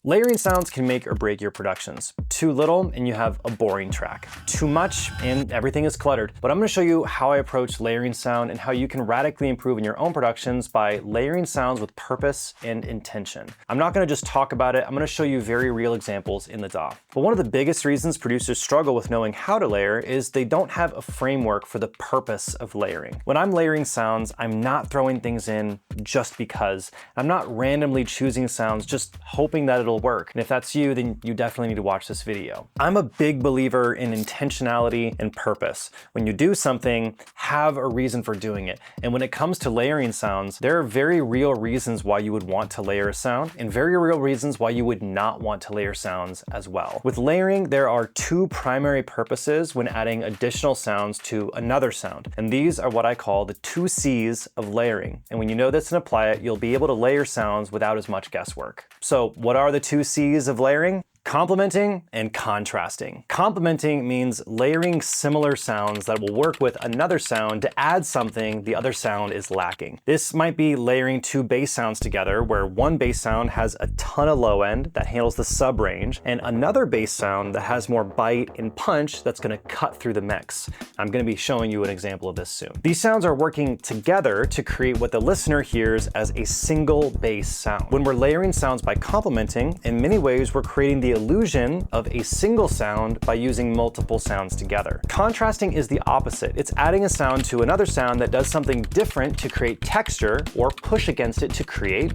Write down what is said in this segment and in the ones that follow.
Layering sounds can make or break your productions. Too little and you have a boring track. Too much and everything is cluttered. But I'm going to show you how I approach layering sound and how you can radically improve in your own productions by layering sounds with purpose and intention. I'm not going to just talk about it, I'm going to show you very real examples in the DAW. But one of the biggest reasons producers struggle with knowing how to layer is they don't have a framework for the purpose of layering. When I'm layering sounds, I'm not throwing things in just because. I'm not randomly choosing sounds just hoping that it'll work. And if that's you, then you definitely need to watch this video. I'm a big believer in intentionality and purpose. When you do something, have a reason for doing it. And when it comes to layering sounds, there are very real reasons why you would want to layer a sound and very real reasons why you would not want to layer sounds as well. With layering, there are two primary purposes when adding additional sounds to another sound. And these are what I call the 2 C's of layering. And when you know this and apply it, you'll be able to layer sounds without as much guesswork. So what are the 2 C's of layering? Complementing and contrasting. Complementing means layering similar sounds that will work with another sound to add something the other sound is lacking. This might be layering 2 bass sounds together where one bass sound has a ton of low end that handles the sub range and another bass sound that has more bite and punch that's going to cut through the mix. I'm going to be showing you an example of this soon. These sounds are working together to create what the listener hears as a single bass sound. When we're layering sounds by complementing, in many ways we're creating the illusion of a single sound by using multiple sounds together. Contrasting is the opposite. It's adding a sound to another sound that does something different to create texture or push against it to create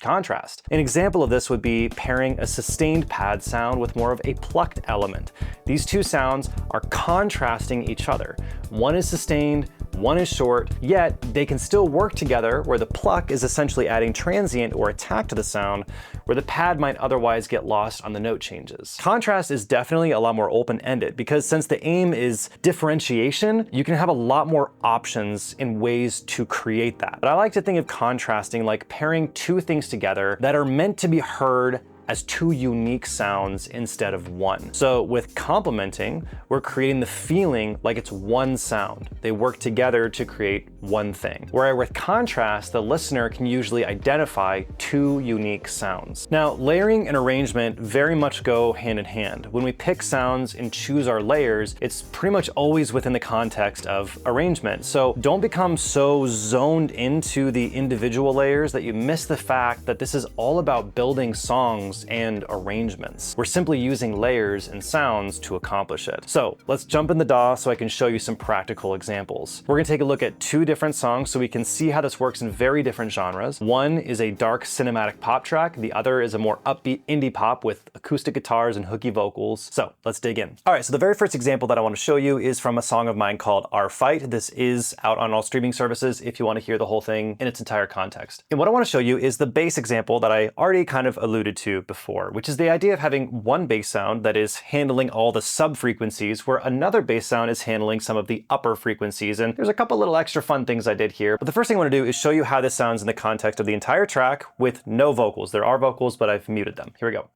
contrast. An example of this would be pairing a sustained pad sound with more of a plucked element. These two sounds are contrasting each other. One is sustained, one is short, yet they can still work together where the pluck is essentially adding transient or attack to the sound, where the pad might otherwise get lost on the note changes. Contrast is definitely a lot more open-ended because since the aim is differentiation, you can have a lot more options in ways to create that. But I like to think of contrasting like pairing 2 things together that are meant to be heard as 2 unique sounds instead of one. So with complementing, we're creating the feeling like it's one sound. They work together to create one thing. Whereas with contrast, the listener can usually identify 2 unique sounds. Now, layering and arrangement very much go hand in hand. When we pick sounds and choose our layers, it's pretty much always within the context of arrangement. So don't become so zoned into the individual layers that you miss the fact that this is all about building songs and arrangements. We're simply using layers and sounds to accomplish it. So let's jump in the DAW so I can show you some practical examples. We're gonna take a look at 2 different songs so we can see how this works in very different genres. One is a dark cinematic pop track. The other is a more upbeat indie pop with acoustic guitars and hooky vocals. So let's dig in. All right, so the very first example that I want to show you is from a song of mine called Our Fight. This is out on all streaming services if you want to hear the whole thing in its entire context. And what I want to show you is the bass example that I already kind of alluded to before, which is the idea of having one bass sound that is handling all the sub frequencies where another bass sound is handling some of the upper frequencies. And there's a couple little extra fun things I did here. But the first thing I want to do is show you how this sounds in the context of the entire track with no vocals. There are vocals, but I've muted them. Here we go.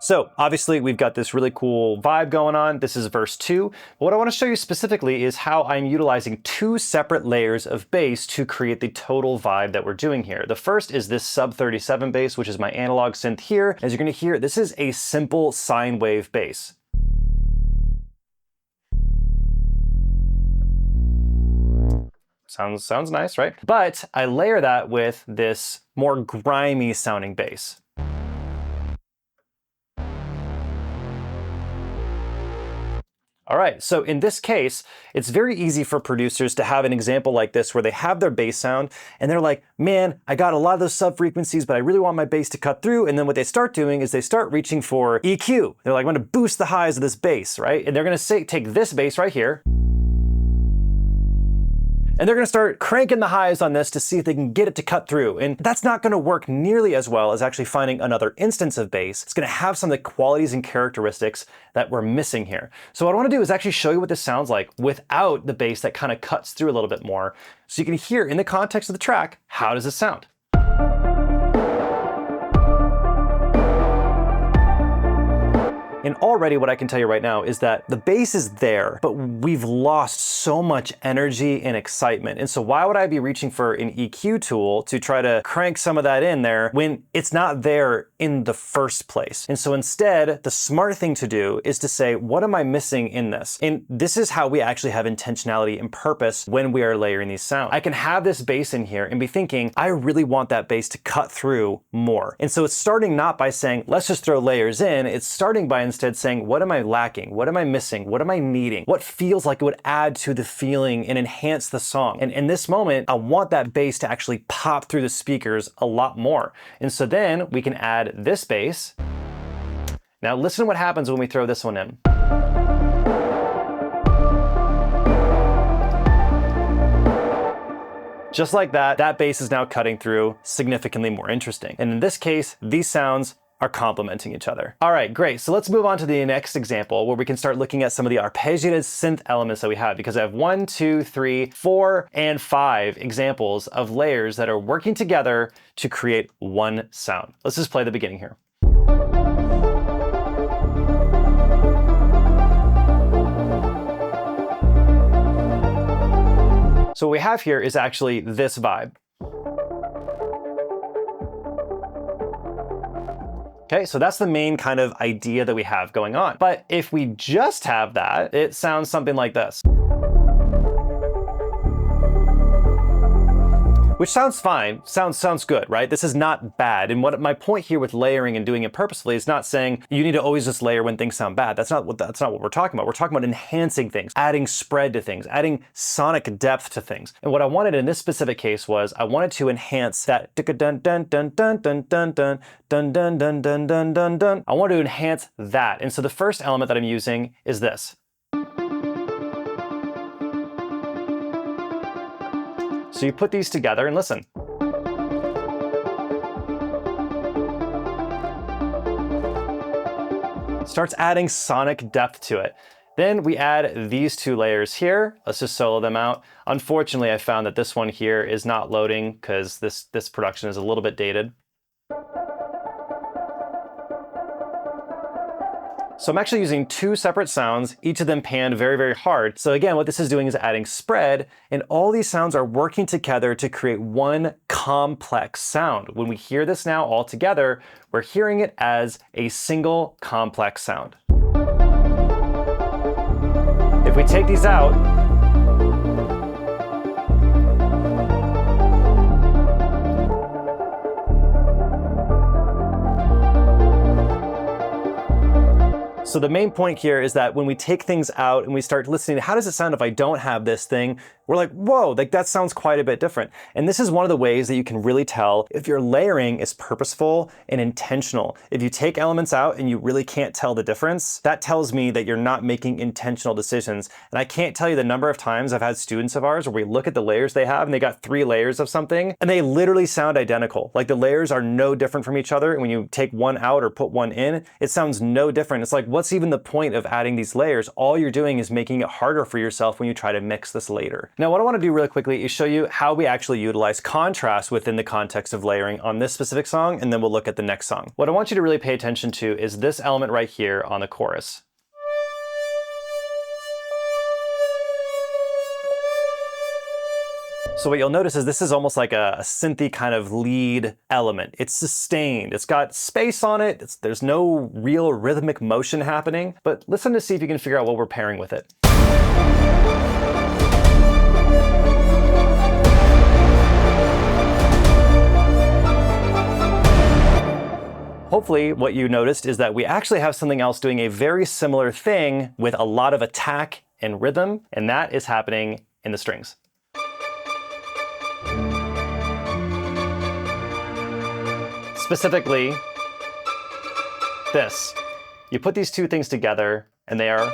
So obviously we've got this really cool vibe going on. This is verse 2. But what I want to show you specifically is how I'm utilizing 2 separate layers of bass to create the total vibe that we're doing here. The first is this sub 37 bass, which is my analog synth here. As you're going to hear, this is a simple sine wave bass. Sounds nice, right? But I layer that with this more grimy sounding bass. All right, so in this case, it's very easy for producers to have an example like this where they have their bass sound and they're like, man, I got a lot of those sub frequencies, but I really want my bass to cut through. And then what they start doing is they start reaching for EQ. They're like, I'm gonna boost the highs of this bass, right? And they're gonna take this bass right here, and they're gonna start cranking the highs on this to see if they can get it to cut through. And that's not gonna work nearly as well as actually finding another instance of bass. It's gonna have some of the qualities and characteristics that we're missing here. So what I wanna do is actually show you what this sounds like without the bass that kind of cuts through a little bit more. So you can hear in the context of the track, how does this sound? And already what I can tell you right now is that the bass is there, but we've lost so much energy and excitement. And so why would I be reaching for an EQ tool to try to crank some of that in there when it's not there in the first place? And so instead, the smart thing to do is to say, what am I missing in this? And this is how we actually have intentionality and purpose when we are layering these sounds. I can have this bass in here and be thinking, I really want that bass to cut through more. And so it's starting not by saying, let's just throw layers in. It's starting by instead saying, what am I lacking? What am I missing? What am I needing? What feels like it would add to the feeling and enhance the song? And in this moment, I want that bass to actually pop through the speakers a lot more. And so then we can add this bass. Now listen to what happens when we throw this one in. Just like that, that bass is now cutting through, significantly more interesting. And in this case, these sounds are complementing each other. All right, great. So let's move on to the next example where we can start looking at some of the arpeggiated synth elements that we have, because I have 1, 2, 3, 4, and 5 examples of layers that are working together to create one sound. Let's just play the beginning here. So what we have here is actually this vibe. Okay, so that's the main kind of idea that we have going on. But if we just have that, it sounds something like this. Which sounds fine, sounds good, right? This is not bad. And what my point here with layering and doing it purposefully is not saying you need to always just layer when things sound bad. That's not what we're talking about. We're talking about enhancing things, adding spread to things, adding sonic depth to things. And what I wanted in this specific case was I wanted to enhance that dun dun dun dun dun dun dun dun dun dun dun dun dun dun dun. I wanted to enhance that. And so the first element that I'm using is this. So you put these together and listen. Starts adding sonic depth to it. Then we add these two layers here. Let's just solo them out. Unfortunately, I found that this one here is not loading because this production is a little bit dated. So I'm actually using two separate sounds, each of them panned very, very hard. So again, what this is doing is adding spread, and all these sounds are working together to create one complex sound. When we hear this now all together, we're hearing it as a single complex sound. If we take these out, so the main point here is that when we take things out and we start listening to how does it sound if I don't have this thing, we're like, whoa, like that sounds quite a bit different. And this is one of the ways that you can really tell if your layering is purposeful and intentional. If you take elements out and you really can't tell the difference, that tells me that you're not making intentional decisions. And I can't tell you the number of times I've had students of ours where we look at the layers they have and they got 3 layers of something and they literally sound identical. Like the layers are no different from each other. And when you take one out or put one in, it sounds no different. It's like, what's even the point of adding these layers? All you're doing is making it harder for yourself when you try to mix this later. Now, what I want to do really quickly is show you how we actually utilize contrast within the context of layering on this specific song, and then we'll look at the next song. What I want you to really pay attention to is this element right here on the chorus. So what you'll notice is this is almost like a synthy kind of lead element. It's sustained, it's got space on it, there's no real rhythmic motion happening, but listen to see if you can figure out what we're pairing with it. Hopefully what you noticed is that we actually have something else doing a very similar thing with a lot of attack and rhythm, and that is happening in the strings. Specifically, this. You put these two things together and they are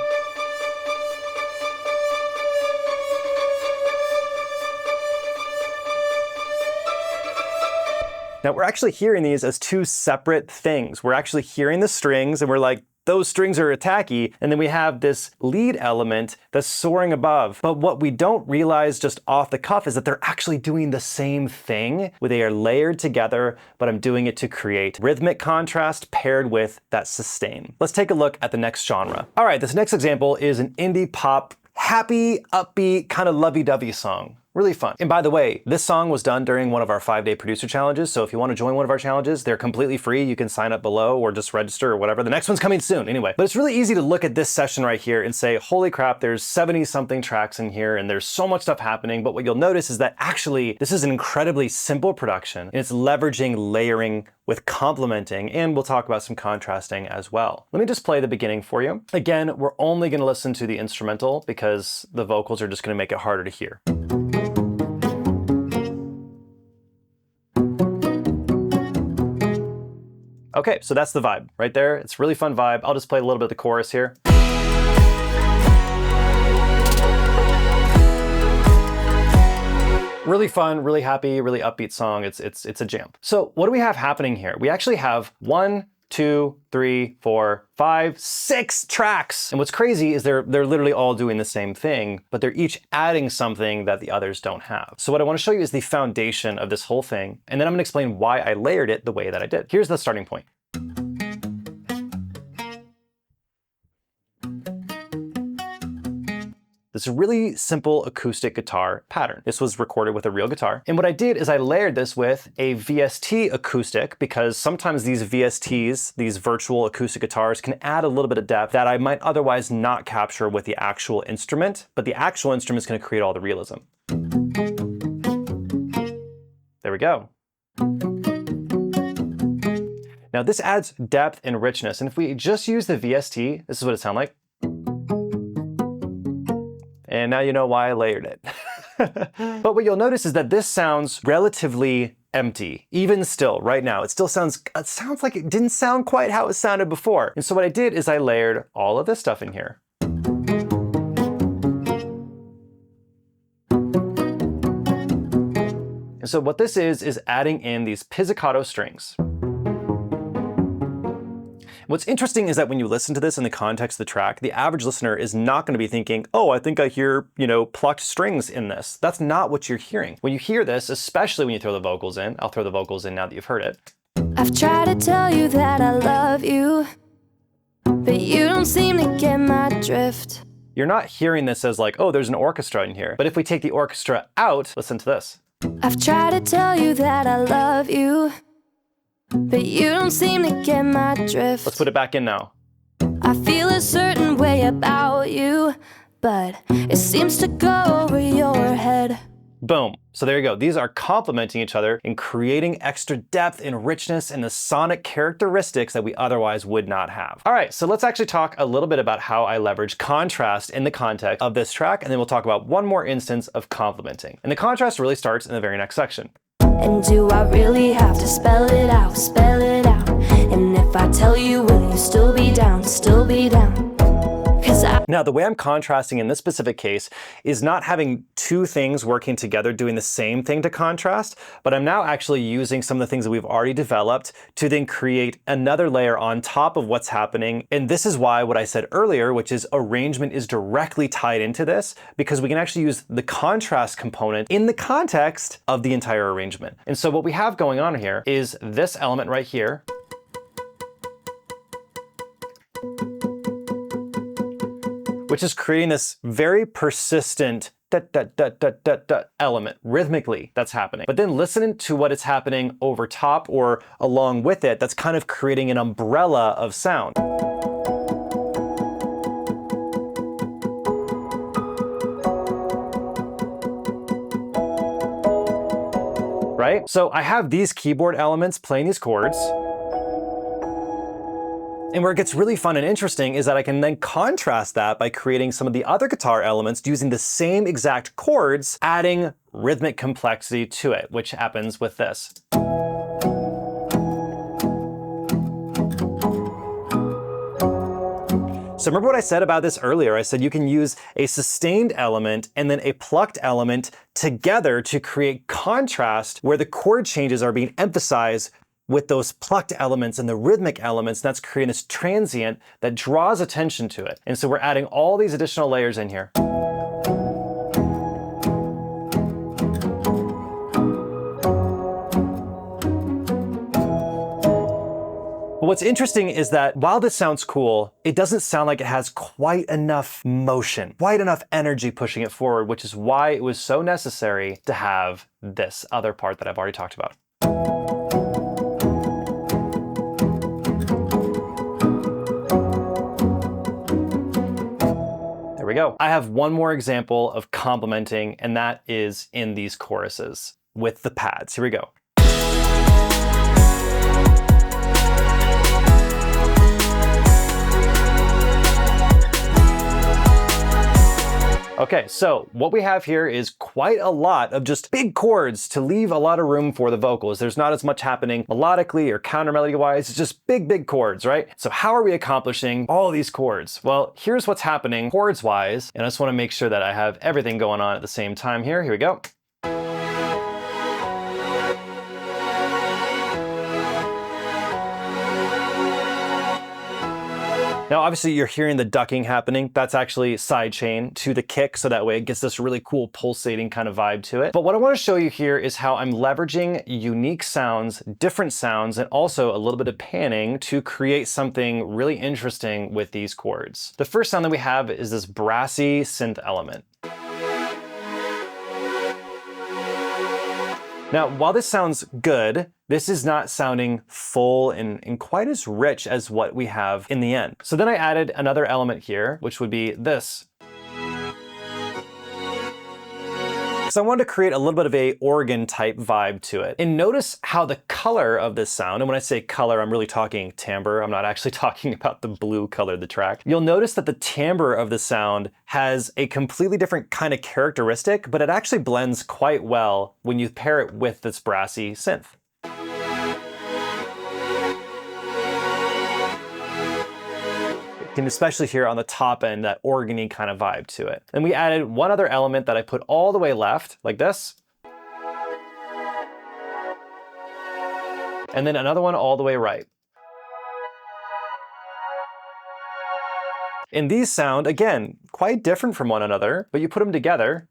now we're actually hearing these as two separate things. We're actually hearing the strings and we're like, those strings are attacky, and then we have this lead element that's soaring above. But what we don't realize just off the cuff is that they're actually doing the same thing, where they are layered together, but I'm doing it to create rhythmic contrast paired with that sustain. Let's take a look at the next genre. All right, this next example is an indie pop, happy, upbeat, kind of lovey-dovey song. Really fun. And by the way, this song was done during one of our 5-day producer challenges, so if you want to join one of our challenges, they're completely free. You can sign up below or just register or whatever. The next one's coming soon anyway. But it's really easy to look at this session right here and say, holy crap, there's 70-something tracks in here and there's so much stuff happening. But what you'll notice is that actually this is an incredibly simple production, and it's leveraging layering with complementing, and we'll talk about some contrasting as well. Let me just play the beginning for you. Again, we're only going to listen to the instrumental because the vocals are just going to make it harder to hear. Okay, so that's the vibe right there. It's a really fun vibe. I'll just play a little bit of the chorus here. Really fun, really happy, really upbeat song. It's a jam. So what do we have happening here? We actually have 1, 2, 3, 4, 5, 6 tracks. And what's crazy is they're literally all doing the same thing, but they're each adding something that the others don't have. So what I want to show you is the foundation of this whole thing, and then I'm going to explain why I layered it the way that I did. Here's the starting point. This really simple acoustic guitar pattern. This was recorded with a real guitar. And what I did is I layered this with a VST acoustic, because sometimes these VSTs, these virtual acoustic guitars, can add a little bit of depth that I might otherwise not capture with the actual instrument, but the actual instrument is going to create all the realism. There we go. Now this adds depth and richness. And if we just use the VST, this is what it sounds like. And now you know why I layered it. But what you'll notice is that this sounds relatively empty, even still, right now. It sounds like it didn't sound quite how it sounded before. And so what I did is I layered all of this stuff in here. And so what this is adding in these pizzicato strings. What's interesting is that when you listen to this in the context of the track, the average listener is not going to be thinking, oh, I think I hear, plucked strings in this. That's not what you're hearing. When you hear this, especially when you throw the vocals in, I'll throw the vocals in now that you've heard it. I've tried to tell you that I love you, but you don't seem to get my drift. You're not hearing this as like, oh, there's an orchestra in here. But if we take the orchestra out, listen to this. I've tried to tell you that I love you, but you don't seem to get my drift. Let's put it back in now. I feel a certain way about you, but it seems to go over your head. Boom. So there you go. These are complementing each other and creating extra depth and richness and the sonic characteristics that we otherwise would not have. All right, so let's actually talk a little bit about how I leverage contrast in the context of this track, and then we'll talk about one more instance of complementing. And the contrast really starts in the very next section. And do I really have to spell it out, spell it out? And if I tell you, will you still be down, still be down? Now, the way I'm contrasting in this specific case is not having two things working together doing the same thing to contrast, but I'm now actually using some of the things that we've already developed to then create another layer on top of what's happening. And this is why what I said earlier, which is arrangement, is directly tied into this, because we can actually use the contrast component in the context of the entire arrangement. And so what we have going on here is this element right here, which is creating this very persistent element rhythmically that's happening. But then listen to what is happening over top or along with it that's kind of creating an umbrella of sound. Right? So I have these keyboard elements playing these chords. And where it gets really fun and interesting is that I can then contrast that by creating some of the other guitar elements using the same exact chords, adding rhythmic complexity to it, which happens with this. So remember what I said about this earlier? I said you can use a sustained element and then a plucked element together to create contrast where the chord changes are being emphasized with those plucked elements and the rhythmic elements, and that's creating this transient that draws attention to it. And so we're adding all these additional layers in here. But what's interesting is that while this sounds cool, it doesn't sound like it has quite enough motion, quite enough energy pushing it forward, which is why it was so necessary to have this other part that I've already talked about. There we go. I have one more example of complementing, and that is in these choruses with the pads. Here we go. Okay, so what we have here is quite a lot of just big chords to leave a lot of room for the vocals. There's not as much happening melodically or counter melody wise. It's just big chords, right? So how are we accomplishing all these chords? Well, here's what's happening chords wise, and I just want to make sure that I have everything going on at the same time here. Here we go. Now, obviously you're hearing the ducking happening. That's actually sidechain to the kick, so that way it gets this really cool pulsating kind of vibe to it. But what I want to show you here is how I'm leveraging unique sounds, different sounds, and also a little bit of panning to create something really interesting with these chords. The first sound that we have is this brassy synth element. Now, while this sounds good, this is not sounding full and quite as rich as what we have in the end. So then I added another element here, which would be this. So I wanted to create a little bit of a organ type vibe to it. And notice how the color of this sound, and when I say color, I'm really talking timbre. I'm not actually talking about the blue color of the track. You'll notice that the timbre of the sound has a completely different kind of characteristic, but it actually blends quite well when you pair it with this brassy synth. You can especially hear on the top end that organy kind of vibe to it. Then we added one other element that I put all the way left, like this. And then another one all the way right. And these sound, again, quite different from one another, but you put them together.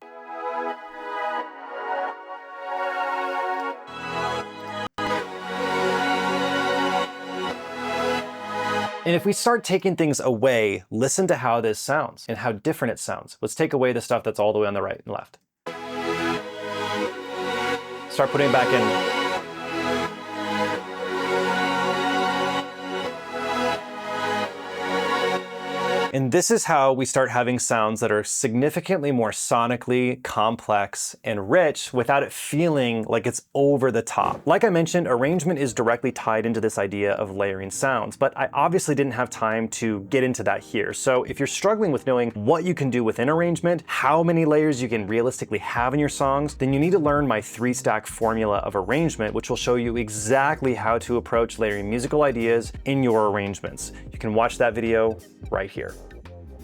And if we start taking things away, listen to how this sounds and how different it sounds. Let's take away the stuff that's all the way on the right and left. Start putting it back in. And this is how we start having sounds that are significantly more sonically complex and rich without it feeling like it's over the top. Like I mentioned, arrangement is directly tied into this idea of layering sounds, but I obviously didn't have time to get into that here. So if you're struggling with knowing what you can do within arrangement, how many layers you can realistically have in your songs, then you need to learn my 3-stack formula of arrangement, which will show you exactly how to approach layering musical ideas in your arrangements. You can watch that video right here.